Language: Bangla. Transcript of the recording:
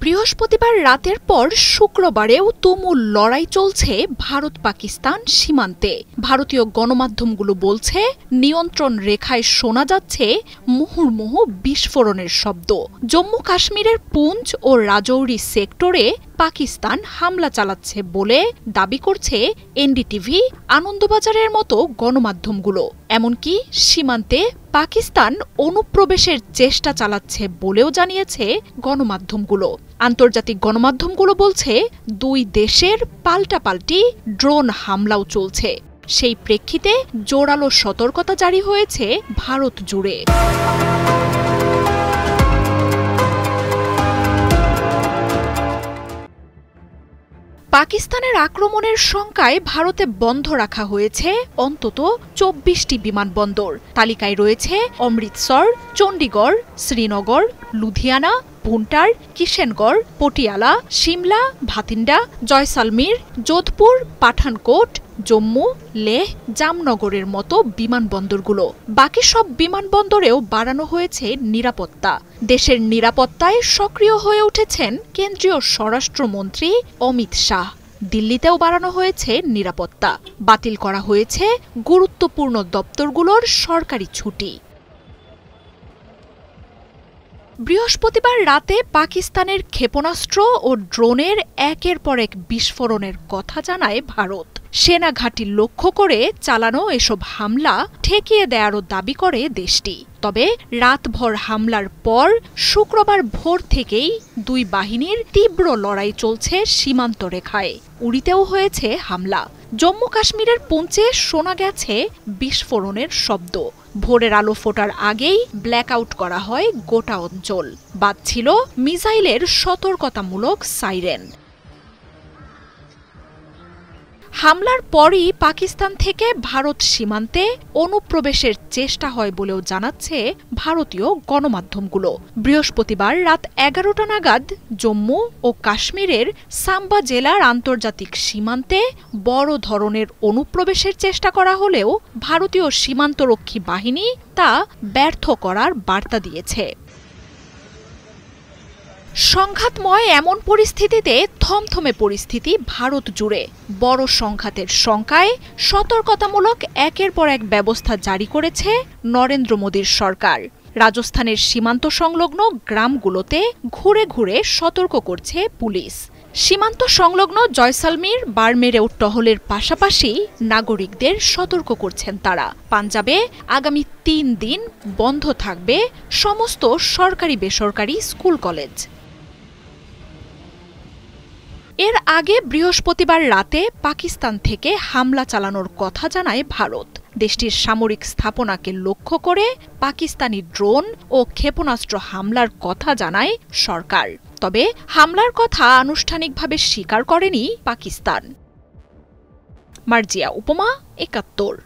বৃহস্পতিবার রাতের পর শুক্রবারেও তুমুল লড়াই চলছে ভারত পাকিস্তান সীমান্তে। ভারতীয় গণমাধ্যমগুলো বলছে, নিয়ন্ত্রণ রেখায় শোনা যাচ্ছে মুহুর্মুহু বিস্ফোরণের শব্দ। জম্মু কাশ্মীরের পুঞ্চ ও রাজৌরি সেক্টরে পাকিস্তান হামলা চালাচ্ছে বলে দাবি করছে এনডিটিভি, আনন্দবাজারের মতো গণমাধ্যমগুলো। এমনকি সীমান্তে পাকিস্তান অনুপ্রবেশের চেষ্টা চালাচ্ছে বলেও জানিয়েছে গণমাধ্যমগুলো। আন্তর্জাতিক গণমাধ্যমগুলো বলছে, দুই দেশের পাল্টাপাল্টি ড্রোন হামলাও চলছে। সেই প্রেক্ষিতে জোরালো সতর্কতা জারি হয়েছে ভারত জুড়ে। পাকিস্তানের আক্রমণের শঙ্কায় ভারতে বন্ধ রাখা হয়েছে অন্তত ২৪টি বিমানবন্দর। তালিকায় রয়েছে অমৃতসর, চণ্ডীগড়, শ্রীনগর, লুধিয়ানা, ভুন্টার, কিশেনগড়, পটিয়ালা, সিমলা, ভাতিন্ডা, জয়সালমীর, যোধপুর, পাঠানকোট, জম্মু, লেহ, জামনগরের মতো বিমানবন্দরগুলো। বাকি সব বিমানবন্দরেও বাড়ানো হয়েছে নিরাপত্তা। দেশের নিরাপত্তায় সক্রিয় হয়ে উঠেছেন কেন্দ্রীয় স্বরাষ্ট্রমন্ত্রী অমিত শাহ। দিল্লিতেও বাড়ানো হয়েছে নিরাপত্তা। বাতিল করা হয়েছে গুরুত্বপূর্ণ দপ্তরগুলোর সরকারি ছুটি। বৃহস্পতিবার রাতে পাকিস্তানের ক্ষেপণাস্ত্র ও ড্রোনের একের পর এক বিস্ফোরণের কথা জানায় ভারত। সেনা ঘাঁটি লক্ষ্য করে চালানো এসব হামলা ঠেকিয়ে দেয়ারও দাবি করে দেশটি। তবে রাতভর হামলার পর শুক্রবার ভোর থেকেই দুই বাহিনীর তীব্র লড়াই চলছে সীমান্ত রেখায়। উড়িতেও হয়েছে হামলা। জম্মু কাশ্মীরের পুঞ্চে শোনা গেছে বিস্ফোরণের শব্দ। ভোরের আলো ফোটার আগেই ব্ল্যাকআউট করা হয় গোটা অঞ্চল। বাজছিল মিসাইলের সতর্কতামূলক সাইরেন। হামলার পরই পাকিস্তান থেকে ভারত সীমান্তে অনুপ্রবেশের চেষ্টা হয় বলেও জানাচ্ছে ভারতীয় গণমাধ্যমগুলো। বৃহস্পতিবার রাত ১১টা নাগাদ জম্মু ও কাশ্মীরের সাম্বা জেলার আন্তর্জাতিক সীমান্তে বড় ধরনের অনুপ্রবেশের চেষ্টা করা হলেও ভারতীয় সীমান্তরক্ষী বাহিনী তা ব্যর্থ করার বার্তা দিয়েছে। সংঘাতময় এমন পরিস্থিতিতে থমথমে পরিস্থিতি ভারত জুড়ে। বড় সংঘাতের শঙ্কায় সতর্কতামূলক একের পর এক ব্যবস্থা জারি করেছে নরেন্দ্র মোদীর সরকার। রাজস্থানের সীমান্ত সংলগ্ন গ্রামগুলোতে ঘুরে ঘুরে সতর্ক করছে পুলিশ। সীমান্ত সংলগ্ন জয়সালমীর, বাড়মেরেও টহলের পাশাপাশি নাগরিকদের সতর্ক করছেন তারা। পাঞ্জাবে আগামী ৩ দিন বন্ধ থাকবে সমস্ত সরকারি বেসরকারি স্কুল কলেজ। এর আগে বৃহস্পতিবার রাতে পাকিস্তান থেকে হামলা চালানোর কথা জানায় ভারত। দেশটির সামরিক স্থাপনাকে লক্ষ্য করে পাকিস্তানি ড্রোন ও ক্ষেপণাস্ত্র হামলার কথা জানায় সরকার। তবে হামলার কথা আনুষ্ঠানিকভাবে স্বীকার করেনি পাকিস্তান। মার্জিয়া উপমা, ৭১।